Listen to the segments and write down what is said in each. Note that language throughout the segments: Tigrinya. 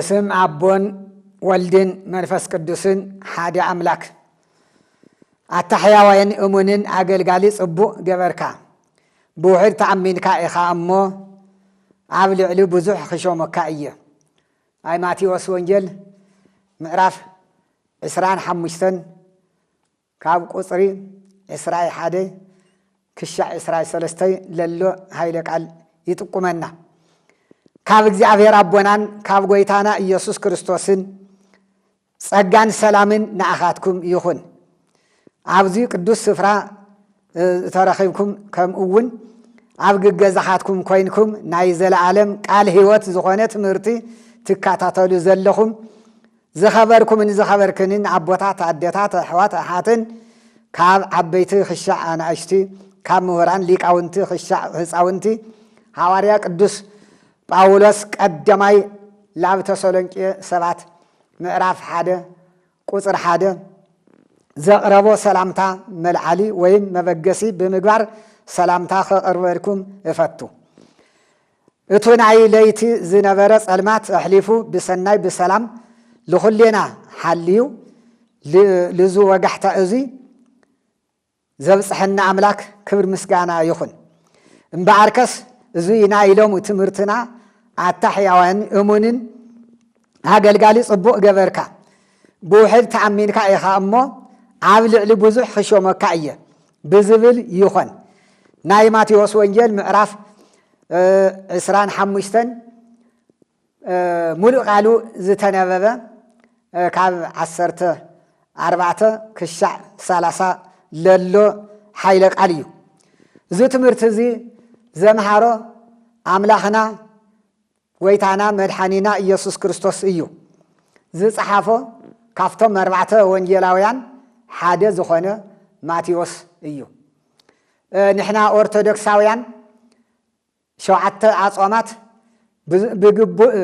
بسم أبون والدين منفس قدوسن حادي أملاك التحيا وين أمونن أجل جالس أبو جبركا بوحد تعمينك إخا أمو عبل علو بزح خشوم كائية أي ماتي وسونجل معرف إسران حمشتن كاب قصري إسرائيل حادي كشع إسرائيل سلستي للو هايلك على يتقمنا كاب እግዚአብሔር አቦናን ካብ ጎይታና ኢየሱስ ክርስቶስን ጸጋን ሰላምን ንአኻትኩም ይኹን ኣብዚ ቅዱስ ስፍራ ተረኺብኩም ከምኡውን ኣብ ገዛኻትኩም ኮይንኩም ናይ ዘለዓለም ቃል ሕይወት ዝኾነ ትምህርቲ ትካታተሉ ዘለኹም ዝኸበርኩምን ዝኸበርክንን ኣቦታት ኣዴታት ኣሕዋት ኣሓትን ካብ ዓበይቲ ክሻዕ ኣናእሽቲ ካብ ምሁራን ሊቃውንቲ ክሻዕ ህፃውንቲ ሐዋርያ ቅዱስ ጳውሎስ ቀደማይ ላብ ተሰሎንቄ 7 ምዕራፍ 1 ቁጥር 1 ዘቅረቦ ሰላምታ መልዓሊ ወይም መበገሲ ብምግባር ሰላምታ ከቅርበልኩም እፈቱ እቱ ናይ ለይቲ ዝነበረ ጸልማት ኣሕሊፉ ብሰናይ ብሰላም ለኹሌና ሓልዩ ልዙ ወጋሕታ እዚ ዘብጽሕና አምላክ ክብር ምስጋና ይኹን እምበዓርከስ እዚ ናይሎም ትምህርትና አታሕያዋን እሙንን አገልጋሊ ጽቡቕ ገበርካ ብውሕድ ተኣሚንካ ኢኻ እሞ ኣብ ልዕሊ ብዙሕ ክሾመካ እየ ብዝብል ይኾን ናይ ማቴዎስ ወንጌል ምዕራፍ 25 ሙሉእ ቃሉ ዝተነበበ ካብ 14 ክሻዕ 30 ለሎ ሓይለ ቃል እዩ እዚ ትምህርቲ እዚ ዘምሃሮ አምላኽና ጎይታና መድኃኒና ኢየሱስ ክርስቶስ እዩ ዝጽሓፎ ካፍቶም 4 ወንጌላውያን ሓደ ዝኾነ ማቴዎስ እዩ ንሕና ኦርቶዶክሳውያን 7 አጾማት ብግቡእ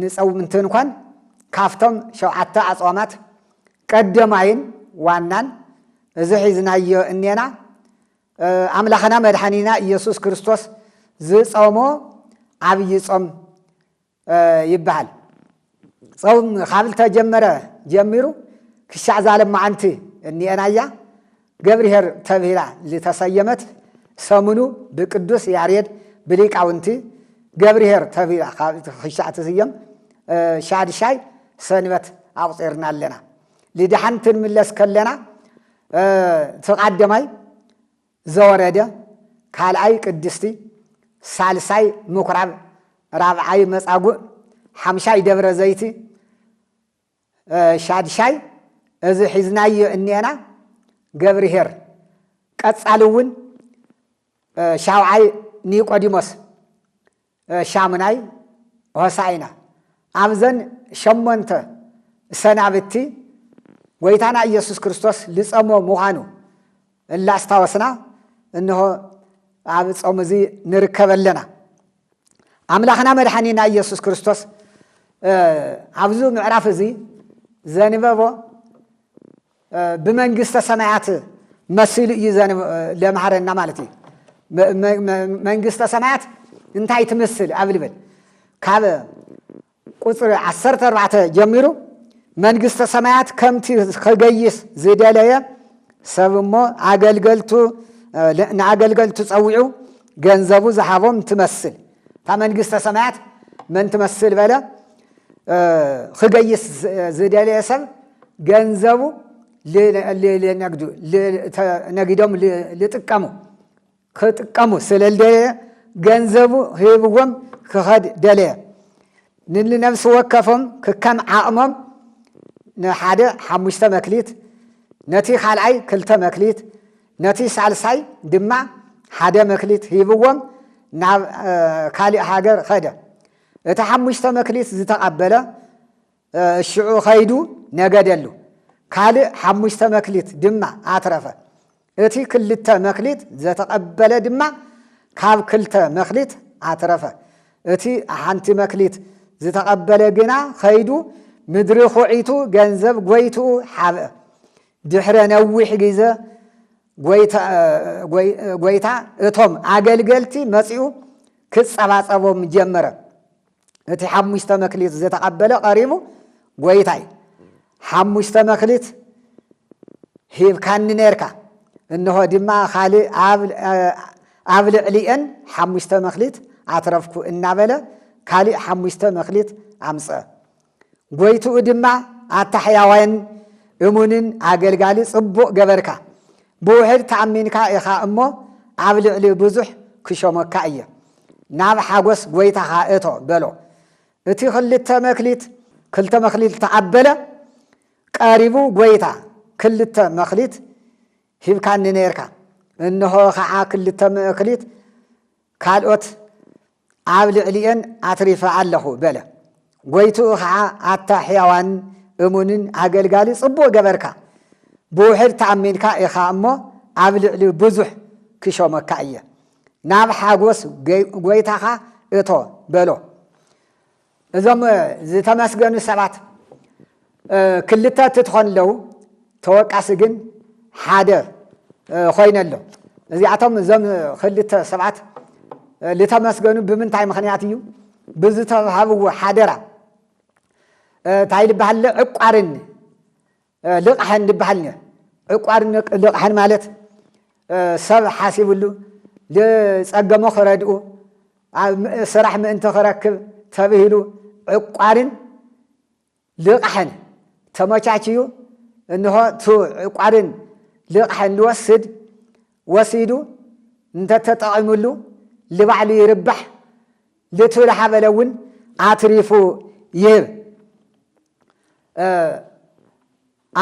ንጸውም እንኳን ካፍቶም 7 አጾማት ቀደማይን ዋናን እዚ ሒዝናዮ እኔና አምላኽና መድኃኒና ኢየሱስ ክርስቶስ ዝጾሞ ዓብይ ጾም ይባሃል ጾም ካብ ተጀመረ ጀሚሩ ክሻዕ ዛለም ማዓንቲ እኔናያ ገብርሄር ተብሂላ ዝተሰየመት ሰሙኑ ብቅዱስ ያሬድ ብሊቃውንቲ ገብርሄር ተብሂላ ክሻዕ ተሰየም ሻድሻይ ሰንበት አቁጽርና ኣለና ልድሓን ትንምለስ ከለና ተቃደማይ ዘወረደ ካልአይ ቅድስቲ ሳልሳይ ምኩራብ ራብዓይ መጻጉዕ ሓምሻይ ደብረ ዘይቲ ሻድሻይ እዚ ሒዝናዮ እኔና ገብርሄር ቀጻልውን ሻውዓይ ኒቆዲሞስ ሻሙናይ ሆሳይና ኣብዘን 8 ሰናብቲ ጎይታና ኢየሱስ ክርስቶስ ልጸሞ ምዃኑ እላስታወስና እንሆ ኣብ ጾም እዚ ንርከበለና አምላኽና መድኃኒና ኢየሱስ ክርስቶስ ኣብዚ ምዕራፍ እዚ ዘንበቦ ብመንግስተ ሰማያት መሲሉ እዩ ለምሃረና ማለት እዩ መንግስተ ሰማያት እንታይ ትመስል ኣብልብል ካብ ቁጥር 14 ጀሚሩ መንግስተ ሰማያት ከምቲ ከገይስ ዝደለየ ሰብሞ አገልገልቱ ጸውዑ ገንዘቡ ዝሃቦም ትመስል መንግስተ ሰማያት ምን ትመስል በለ ከገይስ ዝደለየ ሰብ ገንዘቡ ነግዶም ልጥቀሙ ከጥቀሙ ስለልደለየ ገንዘቡ ሂብዎም ክኸድ ደለየ ንነፍስ ወከፎም ክከም ዓቕሞም ንሓደ 5 መክሊት ነቲ ካልአይ 2 መክሊት ነቲ ሳልሳይ ድማ 1 መክሊት ሂብዎም ናብ ካልእ ሃገር ኸደ እቲ 5 መክሊት ዝተቐበለ ሽዑ ኸይዱ ነገደሉ ካልእ 5 መክሊት ድማ ኣትረፈ እቲ 2 መክሊት ዝተቐበለ ድማ ካብ 2 መክሊት ኣትረፈ እቲ ሓንቲ መክሊት ዝተቐበለ ግና ኸይዱ ምድሪ ኹዒቱ ገንዘብ ጎይቱ ሓብአ ድሕረ ነዊሕ ግዜ ጎይታ እቶም ኣገልገልቲ መጺኡ ክጸባጸቦም ጀመረ እቲ 5 መክሊት ዝተቐበለ ቀሪቡ ጎይታይ 5 መክሊት ሂብካኒ ነርካ እንሆ ድማ ካልእ ኣብ ልዕሊአን 5 መክሊት ኣትረፍኩ እናበለ ካልእ 5 መክሊት ኣምጽአ ጎይትኡ ድማ ኣታሕያዋይን እሙንን ኣገልጋሊ ጽቡቕ ገበርካ ብውሕድ ተኣሚንካ ኢኻ እሞ ኣብ ልዕሊ ብዙሕ ክሾመካ እየ ናብ ሓጎስ ጎይታኻ እቶ በሎ እቲ 2 መክሊት ተቐበለ ቀሪቡ ጎይታ 2 መክሊት ሂብካኒ ነርካ እንሆ ከዓ 2 መክሊት ካልኦት ኣብ ልዕሊአን ኣትሪፈ ኣለኹ በለ ጎይትኡ ከዓ ኣታሕያዋን እሙንን ኣገልጋሊ ጽቡቕ ገበርካ ብውሕድ ተኣሚንካ ኢኻ እሞ ኣብ ልዕሊ ብዙሕ ክሾመካ እየ ናብ ሓጎስ ጎይታኻ እቶ በሎ እዞም ዝተመስገኑ ሰባት 2 ትትኾን ኣለዉ ተወቃሲ ግን ሓደ ኾይነ ኣሎ እዚኣቶም እዞም 2 ሰባት ዝተመስገኑ ብምንታይ ምኽንያት እዩ ብዝተዋሃብዎ ሓደራ እንታይ ልበሃል ዕቋርን ልቕሕን ልበሃል ዕቋርን ልቕሕን ማለት ሰብ ሓሲብሉ ዝጸገሞ ክረድኡ ስራሕ ምእንቲ ክረክብ ተብሂሉ ዕቋርን ልቕሕን ተመቻችዩ እንሆ ቱ ዕቋርን ልቕሕን ልወስድ ወሲዱ እንተተጠቒሙሉ ልባዕሉ ይርባሕ ልትውልሓበለ እውን ኣትሪፉ ይህብ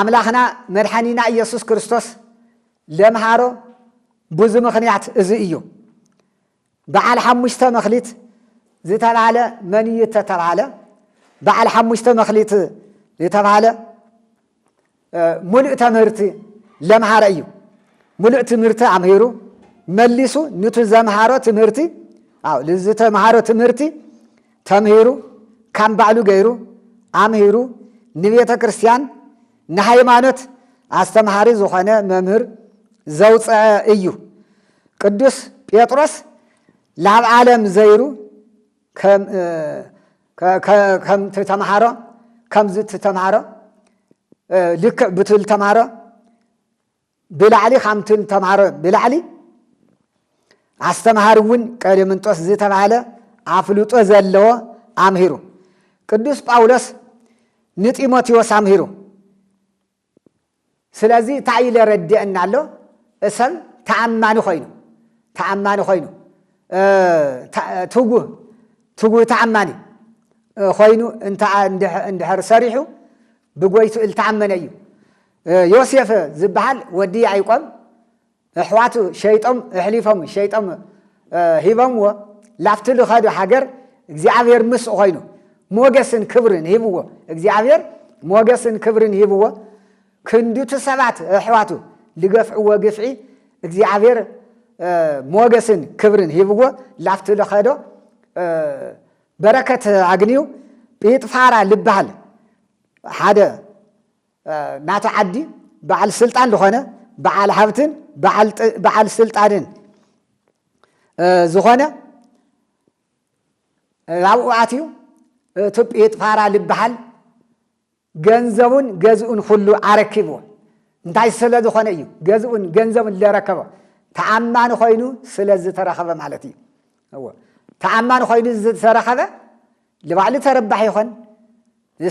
ኣምላኽና መድሓኒና ኢየሱስ ክርስቶስ ለምሃሮ ብዙ ምኽንያት እዚ እዩ በዓል 5 መክሊት ዝተባሃለ መን እዩ ተተባሃለ በዓል 5 መክሊት ዝተባሃለ ሙሉእ ትምህርቲ ለምሃረ እዩ ሙሉእ ትምህርቲ ኣምሂሩ መሊሱ ንቱ ዘምሃሮ ትምህርቲ ዝተምሃሮ ትምህርቲ ተምሂሩ ከም ባዕሉ ገይሩ ኣምሂሩ ንቤተ ክርስቲያን ንሃይማኖት ኣስተምሃሪ ዝኾነ መምህር ዘውፅአ እዩ ቅዱስ ጴጥሮስ ላብ ዓለም ዘይሩ ከም ተምሃሮ ከምዝ ተምሃሮ ልክዕ ብትል ተምሃሮ ብላዕሊ ከምትል ተምሃሮ ብላዕሊ ኣስተምሃሪ እውን ቀሌምንጦስ ዝተባሃለ ኣፍልጦ ዘለዎ ኣምሂሩ ቅዱስ ጳውሎስ ንጢሞቴዎስ ኣምሂሩ ስለዚ እንታይ ይረድአና ኣሎ ሰብ ተኣማኒ ኮይኑ ትጉህ ተኣማኒ ኮይኑ እንድሕር ሰሪሑ ብጎይቱ ዝተኣመነ እዩ ዮሴፍ ዝበሃል ወዲ ያዕቆብ ኣሕዋቱ ሸይጦም እሕሊፎም ሸይጦም ሂቦምዎ ላፍቲ ልኸዱ ሃገር እግዚአብሔር ምስ ኮይኑ ሞገስን ክብርን ሂብዎ እግዚአብሔር ሞገስን ክብርን ሂብዎ ክንዱት ሰባት ኣሕዋቱ ልገፍዕዎ ግፍዒ እግዚአብሔር ሞገስን ክብርን ሂብዎ ላፍቲ ልኸዶ በረከት አግኒዩ ጲጥፋራ ልበሃል ሓደ ናቱ ዓዲ በዓል ስልጣን ዝኾነ በዓል ሃብትን በዓል ስልጣንን ዝኾነ ኣብኡ ኣትዩ እቲ ጲጥፋራ ልበሃል ገንዘቡን ገዝኡን ኩሉ ኣረኪብዎ እንታይ ስለ ዝኾነ እዩ ገዝኡን ገንዘቡን ዝረከበ ተኣማኒ ኮይኑ ስለ ዝተረኸበ ማለት እዩ ተኣማኒ ኮይኑ ዝተረኸበ ልባዕሉ ተረባሕ ይኾን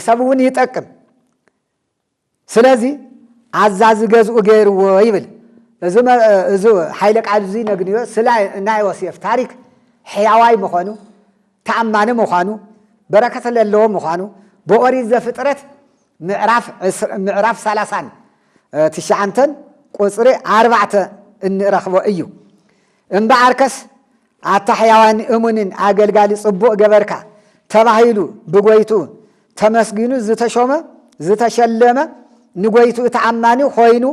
ሰብ እውን ይጠቅም ስለዚ ኣዛዚ ገዝኡ ገይርዎ ይብል እዚ ሓይለ ቃል እዚ ነግንዮ ስለ ናይ ዮሴፍ ታሪክ ሕያዋይ ምዃኑ ተኣማኒ ምዃኑ በረከት ዘለዎ ምዃኑ ብኦሪት ዘፍጥረት ምዕራፍ 30 9 ቁፅሪ 4 እንረኽቦ እዩ እምበኣርከስ ኣታሕያዋን እሙንን ኣገልጋሊ ጽቡቕ ገበርካ ተባሂሉ ብጎይቱ ተመስጊኑ ዝተሾመ ዝተሸለመ ንጎይቱ ተኣማኒ ኮይኑ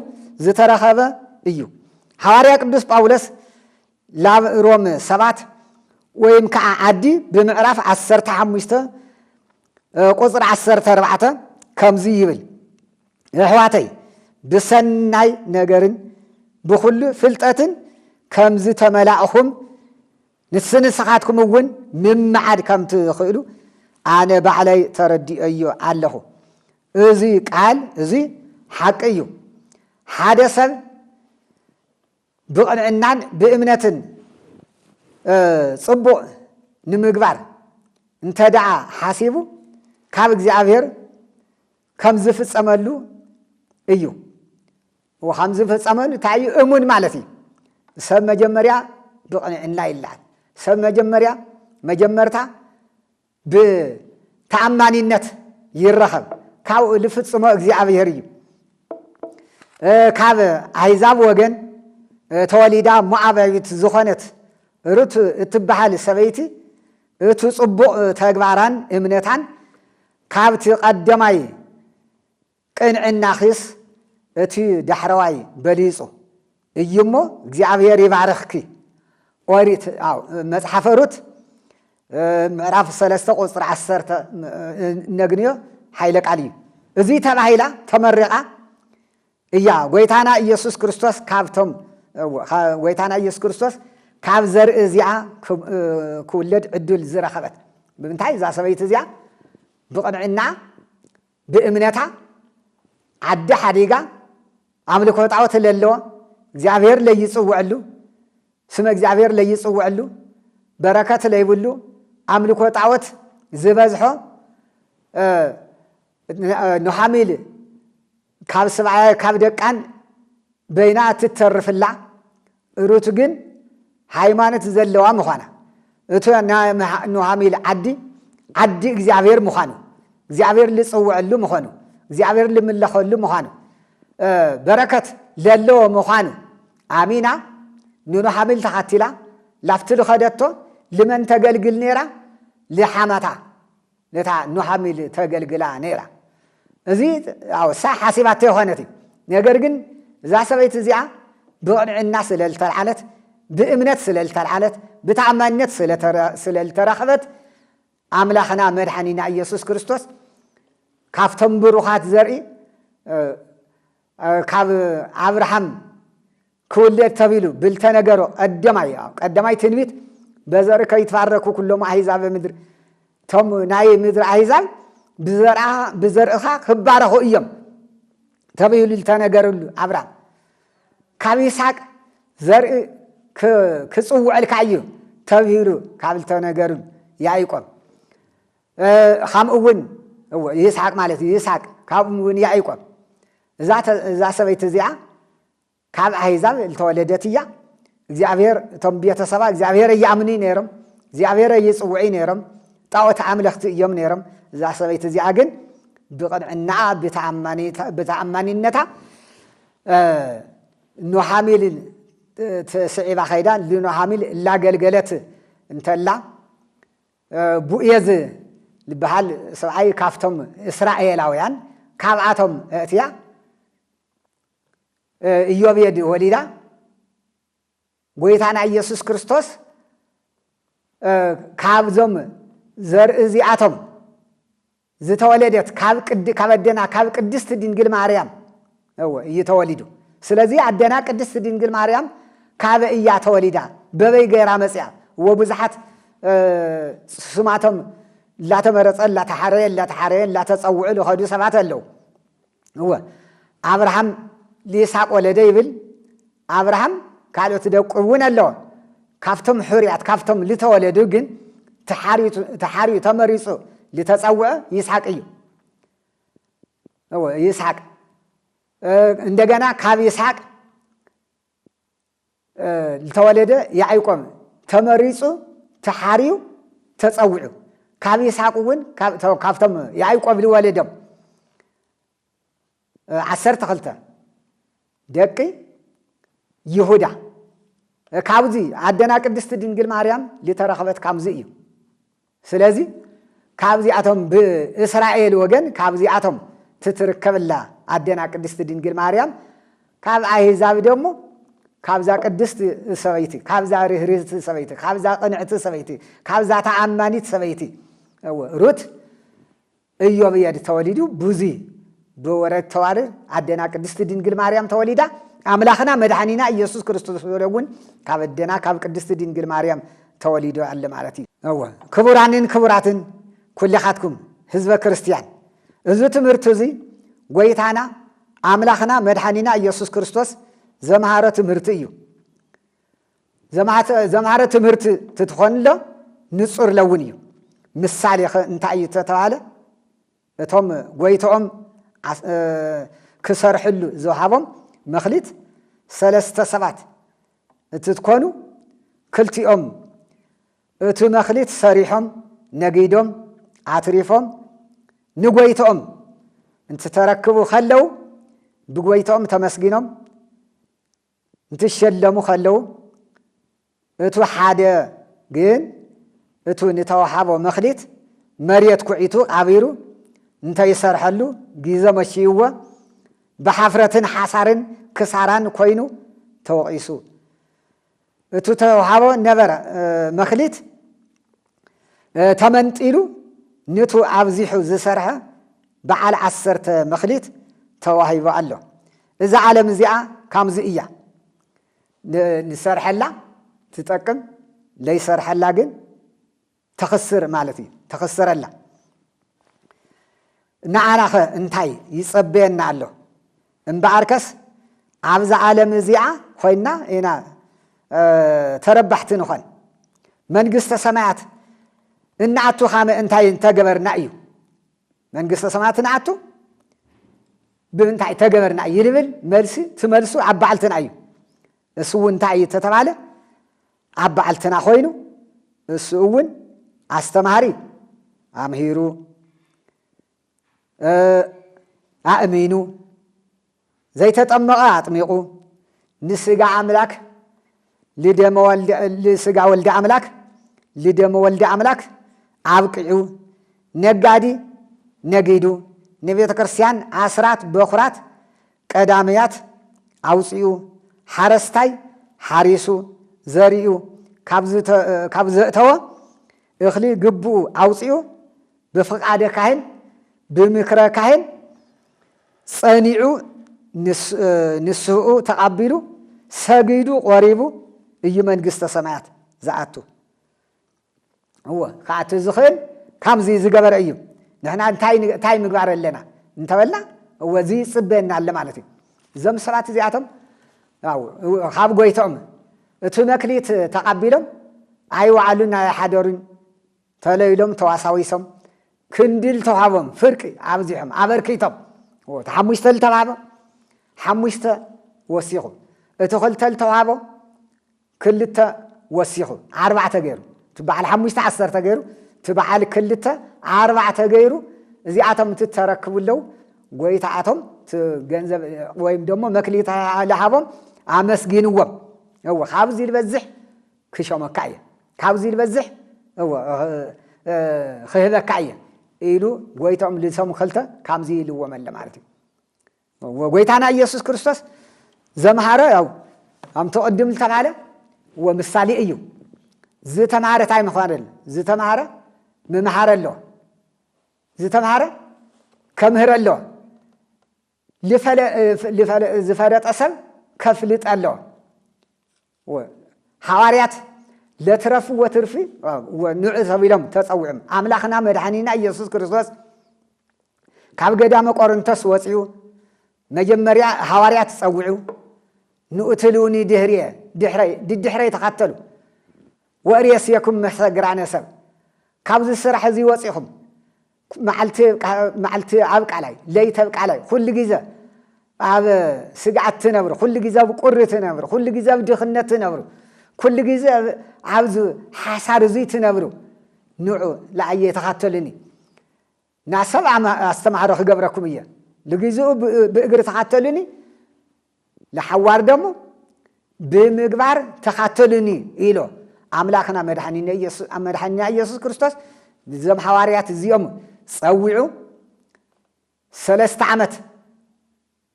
ዝተረኸበ እዩ። ሐዋርያ ቅዱስ ጳውሎስ ላብ ሮም 7 ወይም ከዓ ዓዲ ብምዕራፍ 15 ቁጽር 14 ከምዚ ይብል ኣሕዋተይ ብሰናይ ነገርን ብኩሉ ፍልጠትን ከምዚ ተመላእኹም ንስንስኻትኩም እውን ምምዓድ ከም ትኽእሉ ኣነ ባዕለይ ተረዲአዮ ኣለኹ። እዚ ቃል እዚ ሓቂ እዩ። ሓደ ሰብ ብቕንዕናን ብእምነትን ጽቡቕ ንምግባር እንተደዓ ሓሲቡ ካብ እግዚአብሔር ከም ዝፍጸመሉ እዩ። ወከም ዝፍጸመሉ እንታይ እሙን ማለት እዩ። ሰብ መጀመርያ ብቕንዕና ይልዓል። ሰብ መጀመርታ ብተኣማኒነት ይረኸብ። ካብኡ ዝፍጽሞ እግዚአብሔር እዩ። ካብ ኣሕዛብ ወገን ተወሊዳ ሞዓባዊት ዝኾነት ሩት እትበሃል ሰበይቲ እቲ ጽቡቕ ተግባራን እምነታን ካብቲ ቀዳማይ ቅንዕና ኺስ እቲ ዳሕረዋይ በሊጹ እዩሞ እግዚአብሔር ይባርኽኪ። ኦሪት መጽሓፈ ሩት ምዕራፍ 3 ቁጽር 10 ነግንዮ ኃይለ ቃል እዩ። እዚ ተባሂላ ተመሪቓ እያ ጎይታና ኢየሱስ ክርስቶስ ካብቶም ጎይታና ኢየሱስ ክርስቶስ ካብ ዘርኢ እዚኣ ክውለድ ዕድል ዝረኸበት ብምንታይ እዛ ሰበይቲ እዚኣ ብቕንዕና ብእምነታ ዓዲ ሓዲጋ ኣምልኮ ጣዖት ለለዎ እግዚአብሔር ለይጽውዕሉ ስመ እግዚአብሔር ለይጽውዕሉ በረከት ለይብሉ ኣምልኮ ጣዖት ዝበዝሖ ኑኃሚል ካብ ሰብዓ ካብ ደቃን በይና ትተርፍላ ሩት ግን ሃይማኖት ዘለዋ ምዃና እቱ ኑኃሚል ዓዲ እግዚአብሔር ምዃኑ እግዚአብሔር ልጽውዕሉ ምዃኑ እግዚአብሔር ልምለኸሉ ምዃኑ በረከት ለለዎ ምዃኑ ኣሚና ንኑኃሚል ተኸቲላ ላፍቲ ልኸደቶ ልመን ተገልግል ነይራ ልሓማታ ነታ ኑኃሚል ተገልግላ ነይራ። እዚ ሳ ሓሲባተ የኾነት እዩ። ነገር ግን እዛ ሰበይቲ እዚኣ ብቕንዕና ስለልተልዓለት ብእምነት ስለልተልዓለት ብተኣማንነት ስለልተረኸበት ኣምላኽና መድሓኒና ኢየሱስ ክርስቶስ ካብቶም ብሩኻት ዘርኢ ካብ አብርሃም ክውለድ ተቢሉ ብልተነገሮ ቀዳማይ ትንቢት በዘርእከ ይትባረኩ ኩሎም ኣሕዛብ ምድር ቶም ናይ ምድር ኣሕዛብ ብዘርእኻ ክባረኹ እዮም ተቢሉ ልተነገረሉ አብርሃም ካብ ይስሐቅ ዘርኢ ክጽውዕልካ እዩ ተቢሉ ካብ ልተነገረሉ ያዕቆብ ከምኡ እውን ይስሐቅ ማለት ይስሐቅ ካብኡ እውን ያዕቆብ እዛ ሰበይቲ እዚኣ ካብ ኣሕዛብ ልተወለደት እያ። እግዚአብሔር እቶም ቤተሰባ እግዚአብሔር እያምኒ ነይሮም እግዚአብሔር ይጽውዒ ነይሮም ጣዖት ኣምለኽቲ እዮም ነይሮም። እዛ ሰበይቲ እዚኣ ግን ብቕንዕና ብተኣማኒነታ ኑኃሚል ስዒባ ኸይዳ ንኑኃሚል እላገልገለት እንተላ ቡኤዝ ዝበሃል ሰብኣይ ካፍቶም እስራኤላውያን ካብኣቶም እትያ ኢዮቤድ ወሊዳ ጎይታና ኢየሱስ ክርስቶስ ካብዞም ዘርኢ እዚኣቶም ዝተወለደት ካብ ኣደና ካብ ቅድስቲ ድንግል ማርያም እየተወሊዱ። ስለዚ ኣደና ቅድስቲ ድንግል ማርያም ካብ እያ ተወሊዳ በበይ ገይራ መጽያ ወብዙሓት ስማቶም ላተመረጸ ላተሓረየ ላተጸውዑ ልኸዱ ሰባት ኣለዉ። አብርሃም ሊስሐቅ ወለደ ይብል አብርሃም ካልኦት ደቁ እውን ኣለዎ። ካብቶም ሕርያት ካብቶም ልተወለዱ ግን ተሓርዩ ተመሪጹ ልተጸውዐ ይስሐቅ እዩ። ይስሐቅ እንደገና ካብ ይስሐቅ ልተወለደ ያዕቆብ ተመሪጹ ተሓርዩ ተጸውዑ ካብ ይስሐቅ እውን ካብቶም ያዕቆብ ልወለዶም 12 ደቂ ይሁዳ ካብዚ አደና ቅድስት ድንግል ማርያም ሊተረኸበት ካብዚ እዩ ስለዚህ ካብዚ አቶም በእስራኤል ወገን ካብዚ አቶም ትትርከብላ አደና ቅድስት ድንግል ማርያም ካብ አሕዛብ ደግሞ ካብዛ ቅድስት ሰበይቲ ካብዛ ርህርህቲ ሰበይቲ ካብዛ ቅንዕቲ ሰበይቲ ካብዛ ተአማኒት ሰበይቲ ሩት ኢዮብ የድ ተወሊዱ ብዙ በወረድ ተዋርድ አደና ቅድስት ድንግል ማርያም ተወሊዳ አምላኽና መድኃኒና ኢየሱስ ክርስቶስ ወለውን ካብ አደና ካብ ቅድስት ድንግል ማርያም ተወሊዶ አለ ማለት እዩ ክቡራንን ክቡራትን ኩልኻትኩም ህዝበ ክርስቲያን እዚ ትምህርቲ እዚ ጎይታና አምላኽና መድኃኒና ኢየሱስ ክርስቶስ ዘምሃረ ትምህርቲ እዩ ዘምሃረ ትምህርቲ ትትኾንሎ ንጹር ለውን እዩ ምሳሌ እንታይ እዩ ተባለ እቶም ጎይቶኦም ክሰርሕሉ ዝውሃቦም መኽሊት ሰለስተ ሰባት እትትኮኑ ክልቲኦም እቲ መኽሊት ሰሪሖም ነጊዶም አትሪፎም ንጎይቶኦም እንትተረክቡ ከለው ብጎይቶኦም ተመስጊኖም እንትሸለሙ ከለው እቱ ሓደ ግን እቱ ንተዋሃቦ መኽሊት መሬት ኩዒቱ አቢሩ እንተይሰርሐሉ ጊዜ መሽይዎ በሓፍረትን ሓሳርን ክሳራን ኮይኑ ተወቂሱ እቱ ተዋሃቦ ነበረ መኽሊት ተመንጢሉ ንቱ አብዚሑ ዝሰርሐ በዓል 10 መኽሊት ተዋሂቦ ኣሎ እዛ ዓለም እዚኣ ከምዚ እያ ንሰርሐላ ትጠቅም ለይሰርሐላ ግን ተኽስር ማለት እዩ ተኽስረላ ንዓናኸ እንታይ ይጸበየና ኣሎ እምበኣርከስ ኣብዛ ዓለም እዚኣ ኮይና ኢና ተረባሕቲ ንኾን መንግስተ ሰማያት እናኣቱ ኻመ እንታይ ተገበርና እዩ መንግስተ ሰማያት እናኣቱ ብምንታይ ተገበርና እዩ ይብል መልሲ ትመልሱ ኣብ በዓልትና እዩ እሱ እውን እንታይ እዩ ተተባለ ኣብ በዓልትና ኮይኑ እሱ እውን ኣስተማሃሪ ኣምሂሩ ኣእሚኑ ዘይተጠመቐ ኣጥሚቑ ንስጋ አምላክ ለስጋ ወልደ አምላክ ለደመ ወልደ አምላክ አብቅዑ ነጋዲ ነጊዱ ንቤተ ክርስቲያን አስራት በኩራት ቀዳምያት አውጽኡ ሓረስታይ ሓሪሱ ዘሪኡ ካብ ዘእተወ እኽሊ ግብኡ አውጽኡ በፍቃደ ካህን ብምክረ ካህን ጸኒዑ ንስኡ ተቀቢሉ ሰጊዱ ቆሪቡ እዩ መንግስተ ሰማያት ዝኣቱ هو ካት ዝኽእል ከምዚ ዝገበረ እዩ ንሕና እንታይ ምግባር ኣለና እንተበልና ወዚ ጽበና አለ ማለት እዩ ዘም ሰባት እዚኣቶም ያው ካብ ጎይቶም እቲ መክሊት ተቀቢሎም ኣይዋዕሉና ሓደሩን ተለይሎም ተዋሳዊሶም ክንድል ተዋሃቦም ፍርቂ ኣብዚሖም ኣበርኪቶም ተሓሙሽተ ተዋሃቦ ሓሙሽተ ወሲኹ እቲ ክልተ ተዋሃቦ ክልተ ወሲኹ ኣርባዕተ ገይሩ ትበዓል ሓሙሽተ 10 ገይሩ ትበዓል ክልተ ኣርባዕተ ገይሩ እዚኣቶም ትተረክቡለው ጎይታኣቶም ገንዘብ ወይም ደሞ መክሊት ለሃቦም ኣመስጊንዎም هو ካብዚ ልበዝሕ ክሾመካ እየ ካብዚ ልበዝሕ هو ክህበካ እየ ኢሉ ጎይታኦም ልሰሙ ክልተ ከምዚ ኢልዎም ኣለ ማለት እዩ ጎይታና ኢየሱስ ክርስቶስ ዘምሃረ ያው ኣም ተቀድም ተባለ ወምሳሌ እዩ ዝተማሃረ ታይ ምዃን ዝተማሃረ መምሃር ኣሎ ዝተማሃረ ከምህር ኣሎ ዝፈለጠ ሰብ ከፍልጥ ኣሎ حواريات لا ترفوا وترفي ونعث بلهم تصوعهم أملاخنا مدحنينا يسوع كريستوس كاب قدام قرنتس وصيو مجمريا حواريات تصوعوا نقتلوني دحري تقتلوا وأريس يكون مسجران سب كابز السرح زي وصيهم معلت عبك علي ليت عبك علي كل جزء عب سقعت تنبر كل جزء بقرة تنبر كل جزء بدخنة تنبر كل جزء عبز حسار زي تنبرو نوعه لا يتقتلني ناسب عم استمعر خبركم إياه لجزء بقدر تقتلني لحوار دمه ብምግባር ተኻተሉኒ ኢሎ ኣምላኽና መድኃኒና ኢየሱስ ክርስቶስ ዞም ሐዋርያት እዚኦም ፀዊዑ 3 ዓመት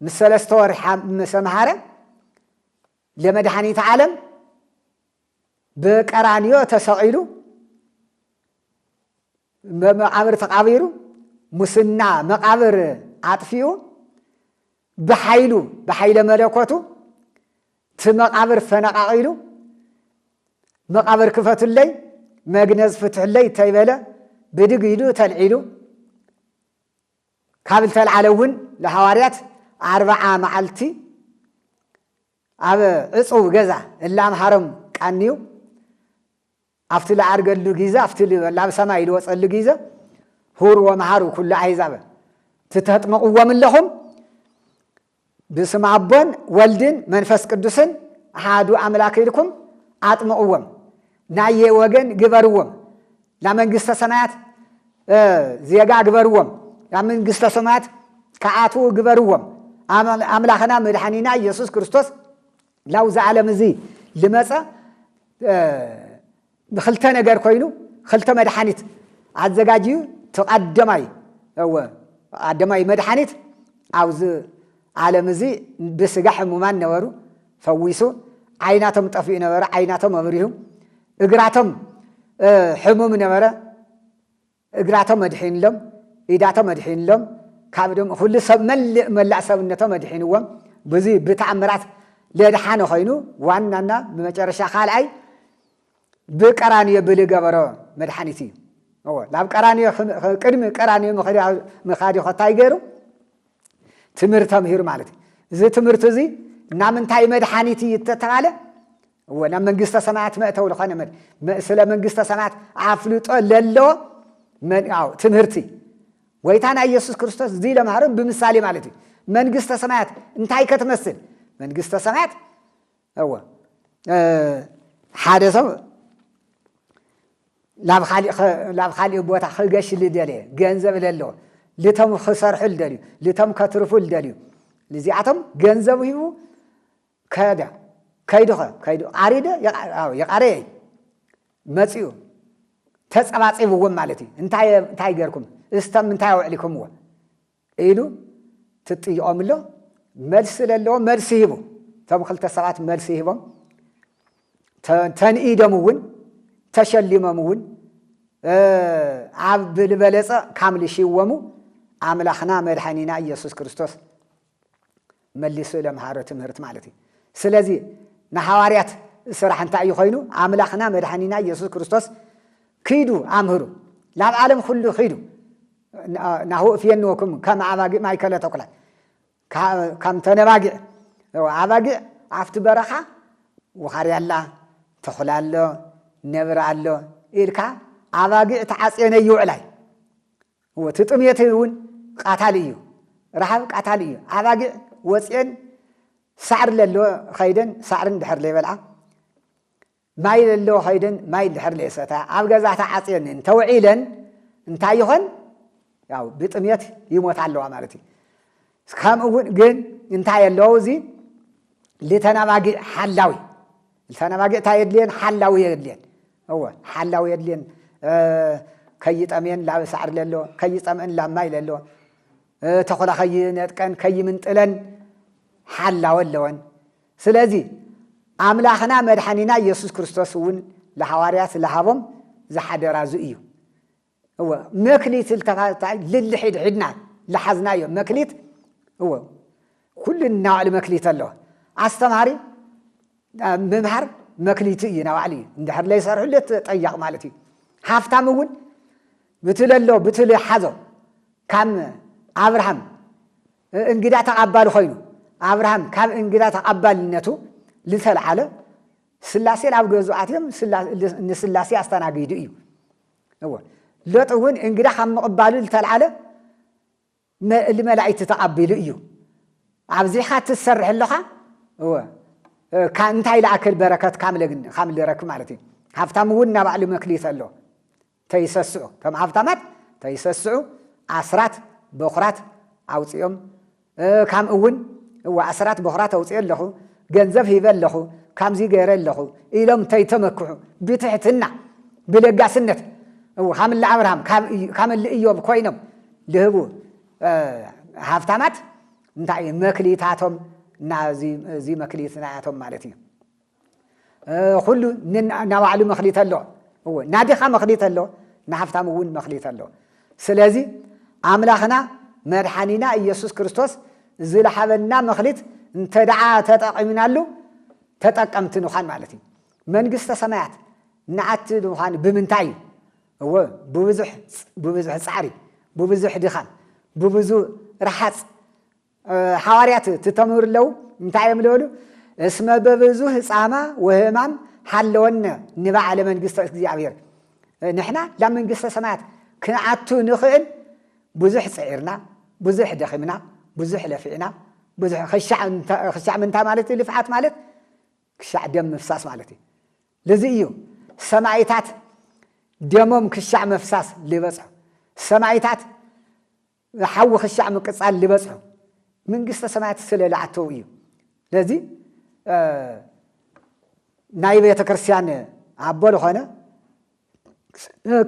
ምስ 3 ወር መሰምሃረ ለመድኃኒት ዓለም በቀራንዮ ተሰቂሉ መቃብር ተቃቢሩ ሙስና መቃብር አጥፊኡ በኃይለ መለኮቱ ትመቃብር ፈነቃቂሉ መቃብር ክፈቱለይ መግነዝ ፍትሕለይ ተይበለ ብድግ ኢሉ ተልዒሉ ካብ ተልዓለውን ለሐዋርያት 40 መዓልቲ ኣብ ዕፁብ ገዛ እላምሃሮም ቃኒዩ ኣብቲ ለዓርገሉ ጊዜ ኣብቲ ላብ ሰማይ ልወፀሉ ጊዜ ሁር ወመሃሩ ኩሉ ኣሕዛብ ትተጥምቕዎም ኣለኹም بسم أبون والدين منفس قدسن هادو أملاك لكم أطمئوهم نايه وجن جبروهم لمن قست سمات زيجا جبروهم لمن قست سمات كعاتو جبروهم أملاكنا مدحنينا يسوع كريستوس لو زعلم زي لماذا خلتنا جار كوينو خلت مدحنيت عزجاجيو تقدماي هو قدماي مدحنيت عاوز عالم زي بسجح ممان نورو فويسو عيناتهم طفي نورا عيناتهم أمريهم إجراتهم حموم نورا إجراتهم مدحين لهم إيداتهم مدحين لهم كابدهم كل سب ملع سبنتهم مدحينهم بزي بتعمرات لدحانو خينو واننا بمجرشا خالعي بقرانيه بلغبرو مدحانيتي هو لا بقرانيه قدم قرانيه مخادي خطاي غيرو تمرت مهير مالتي زي تمرت زي نامنتاي مدحانيتي يتتعالى ولا منقسط سماعات ما أتوا لخانة ما سلا منقسط سماعات عفلوت للو من تمرتي ويتانا يسوع كريستوس زي لما هرب بمثالي مالتي منقسط سماعات انتاي كتمثل منقسط سماعات هو حادثة لا بخالي بوتا خلقش اللي دالي جنزب للو لتم خسر حل داليو لتم كترفل داليو لزيعتم جنزبه كذا كيدو عريدة يقاري مسيو تسأبعصي بوم مالتي انتاي غيركم استم انتاي وعليكم هو إيلو تطيعهم له مرس لله مرس يبو فمخلت الساعات مرس يبو تنئيدمون تشلممون عبد البلسة كامل شيومو عملخنا مدحنينا يسوع كريستوس ملسو لمهارة مهرت مالتي سلازي نحواريات سرح انتاي خينو عملخنا مدحنينا يسوع كريستوس كيدو عمهرو لا العالم كله خيدو نهو في انكم كما عباقي ما يكلا تقلا كم تنباقي عباقي عفت برخة وخاري الله تخلى الله نبر الله إلكا عباقي تعصينا يوعلاي هو تطميتون قاتاليو رحب قاتاليو عباقي وصين سعر للو خيدن سعر دحر لي بلع ماي للو خيدن ماي دحر لي ستا عبغزا تعصين توعيلن انتا يخون ያው بطميت يموت على مالتي كامون ግን انتا يلو زي لتنباقي حلاوي التنباقي تايدلين حلاوي يدلين هو حلاوي يدلين كي طمين لا سعر للو كي طمن لا ماي للو تخلا خي نتقن كي منطلن حلاو لون ስለዚህ አምላኽና መድኃኒና ኢየሱስ ክርስቶስ ውን ለሐዋርያት ለሃቦም ዘሐደራዙ እዩ هو مكليت التفاعل للحد حدنا لحزنايو مكليت هو كل النوع المكليت له استماري ممهر مكليت ينوعلي اندحر لي يسرح له طيق مالتي حفتامون بتللو بتل حزو كم ابراهيم انغدا تقبل خينو ابراهيم كم انغدا تقبلنته لتلعله سلاسي لابغزواتهم سلاسي استناغيدو እዩ هو لطون انغدا خم قبالو لتلعله الملائكه تقبلوا እዩ ابزيخا تسرح لها هو كان انتي لاكل بركات كامل رك معناتي حفتامون بعل مكليت له تيسسعوا كم حفتامات تيسسعوا عسرات بخرات اوصيهم كم اون هو عسرات بخرات اوصي له ገንዘብ ይበለኹ كامزي غير له إلهم تيتمكحوا بتحتنا بلقاسنة وكامل لأبراهام كامل لإيوب كوينم لهبو هافتامات نتاعي مكليتاتهم زي مكليتاتهم مالتي كله نوعلو مخليت الله هو نادخا مخليت الله نحفتام ون مخليت الله سلازي أملاخنا مرحانينا يسوع كريستوس زي لحبنا مخليت انتدعى تتقمنا له تتقمت نخان مالتي من قست سماعت نعت نخان بمنتعي هو بوزح صعري بوزح دخان بوزو رحات حواريات تتمر له انتعي ملولو اسمه بوزو هصاما وهمام حلونا نبع على من قست እግዚአብሔር نحنا لما قست سماعت كنعتو نخل بوزح صعيرنا بوزح دخمنا بوزح لفعنا بوزح خشع من تا مالتي لفعات مالت كشع دم مفساس مالتي لزيو سماعيتات دمهم كشع مفساس لبصح سماعيتات حو خشع مقصال لبصح من قست سماعت سلالعتو ايو لذي ناي بيت كريستيان عبول خونه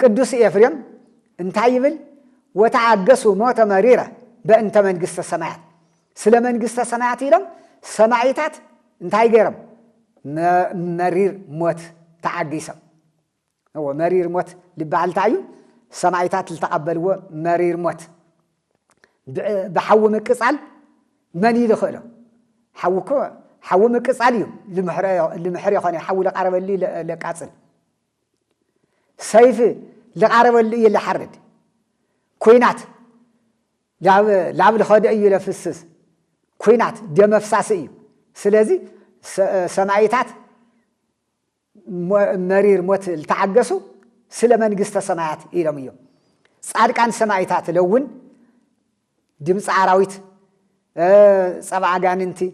قدوس إفريم انتي يبل وتعجسوا موت مريرة بأنت من قست سماعت سلا من قست سماعت يلم سماعيتات انتي جرم مرير موت تعجسا هو مرير موت لبعل تعيو سماعيتات التقبلوا مرير موت بحو مكسال من يدخله حو مكسال يوم لمحري خاني حول قرب اللي لقاصل سيف لقرب اللي حرد كوينات لعب الخدع يلفسس كوينات دم مفساسي سلازي سماعيتات مرير موت التعجسوا سلمن قست سماعات إلميو صادقان سماعيتات لون دمص عراويت صبع غاننتي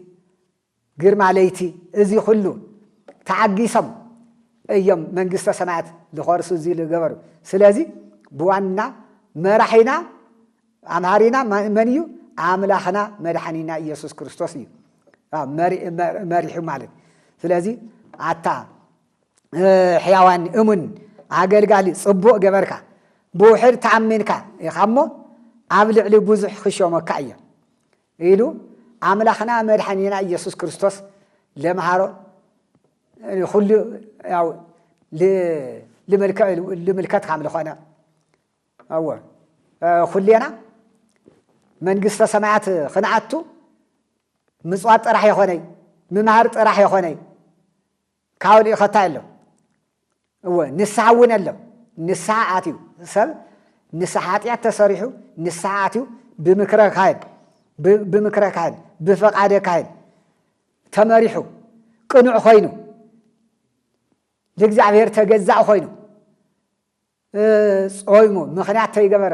غير عليتي ازي كله تعجيسم ايام منقست سماعات لخرسو زي لغبر سلازي بوانا مرحينا امهارينا منيو املاخنا مدحنينا يسوع كريستوس يو مريح مالك سلازي عتا حيوان امن اغلغالي صبو غبركا بوحر تعمنكا يخمو ابلعلي بوزح خشومك ايا يلو املاخنا مدحنينا يسوع كريستوس لمهارو كل ياو لملكات كامل خنا أول خلينا من قصة سمعت خنعتو مصوات راح يخوني ممهرت راح يخوني كاولي خطايلو هو نسعون له نسعاتيو سب نسعاتيات تصريحو نسعاتيو بمكره كاين بفقاده كاين تمريحو قنوع خوينو لእግዚአብሔር ተገዛእ ኮይኑ ጾይሙ ምኽንያት ተይገበረ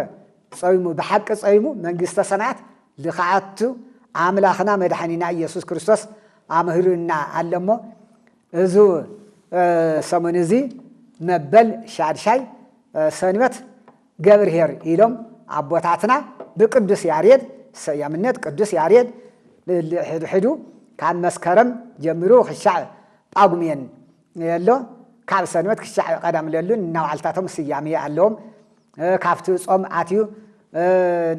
ጾይሙ በሐቅ ጾይሙ መንግስተ ሰማያት ለኻዓቱ አምላኽና መድኃኒና ኢየሱስ ክርስቶስ አምህሩና አለሞ እዙ ሰሙን እዚ መበል ሻድሻይ ሰንበት ገብርኄር ኢሎም አቦታትና በቅዱስ ያሬድ ሰያምነት ቅዱስ ያሬድ ሕዱ ካብ መስከረም ጀምሮ ክሻዕ ጳጉሜን የሎ ካብ ሰንበት ክሻዕ ቀዳም ለሉን ናውዓልታቶም ስያሜ ኣለዎም ካብቲ ጾም ኣትዩ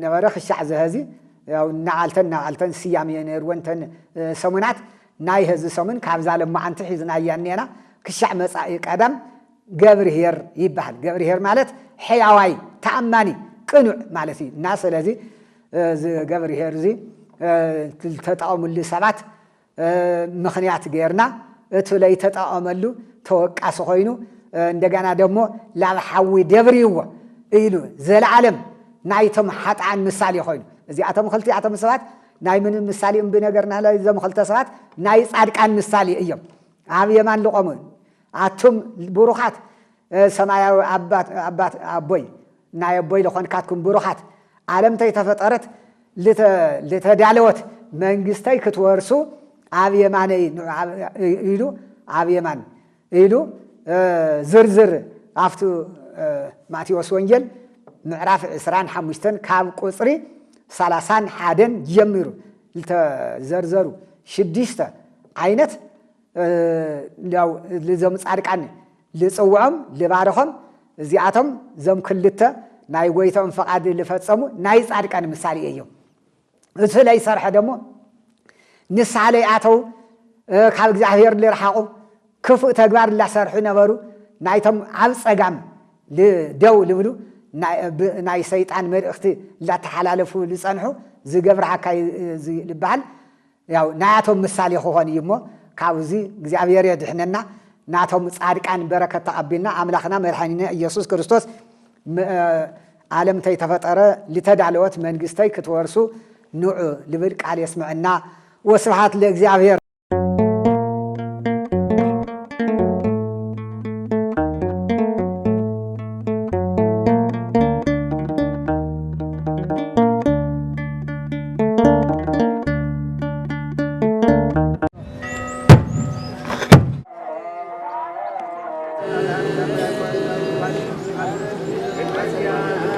ነበረ ክሻዕ ዘህዚ ያው ናዓልተን ስያሜ ነርወንተን ሰሙናት ናይ ህዚ ሰሙን ካብ ዛለም ማዓንቲ ሒዝናያኔና ክሻዕ መጻኢ ቀዳም ገብርኄር ይባሃል ገብርኄር ማለት ሕያዋይ ተኣማኒ ቅኑዕ ማለት እዩ እና ስለዚ ገብርኄር እዚ ተጣመሉ ሰባት ምኽንያት ገርና እቱ ላይ ተጣመሉ ተወቃስ ኮይኑ እንደገና ደግሞ ላብ ሓዊ ደብሪዎ ኢሉ ዘለዓለም ናይቶም ሓጣን ምሳሌ ኮይኑ እዚኣቶም ክልቲኣቶም ሰባት ናይ ምን ምሳሌ ብነገርና ላይ ዘም ክልተ ሰባት ናይ ጻድቃን ምሳሌ እዮም ኣብ የማን ልቆሙ ኣቱም ብሩኻት ሰማያዊ አባት አቦይ ናይ አቦይ ለኾንካትኩም ብሩኻት ዓለም ተፈጠረት ለተዳለወት መንግስተይ ክትወርሱ ኣብ የማን ኢሉ ኣብ የማን ኢሉ ዝርዝር ኣፍቱ ማቴዎስ ወንጌል ምዕራፍ 25 ካብ ቁጽሪ 31 ጀምሩ ተዘርዘሩ 6 ዓይነት ያው ለዘም ጻድቃን ልጽውዖም ልባረኾም እዚኣቶም ዘም ክልተ ናይ ጎይቶም ፈቃድ ልፈጸሙ ናይ ጻድቃን ምሳሌ እዮም እሱ ላይ ሰርሐ ደሞ ንስሓ ላይ ኣተው ካብ እግዚአብሔር ልርሓቁ ክፉእ ተግባር ላሰርሑ ነበሩ ናይቶም ኣብ ጸጋም ደው ልብሉ ናይ ሰይጣን መልእኽቲ ላተሓላለፉ ልጸንሑ ዝገብርዓካ ልበሃል ያው ናያቶም ምሳሌ ክኾን እዩ እሞ ካብዚ እግዚአብሔር የድሕነና ናቶም ጻድቃን በረከት ተቀቢልና አምላኽና መድኃኒና ኢየሱስ ክርስቶስ ዓለም ተይተፈጠረ ልተዳለወት መንግስተይ ክትወርሱ ንዑ ልብል ቃል የስምዕና ወስብሐት ለእግዚአብሔር Gracias.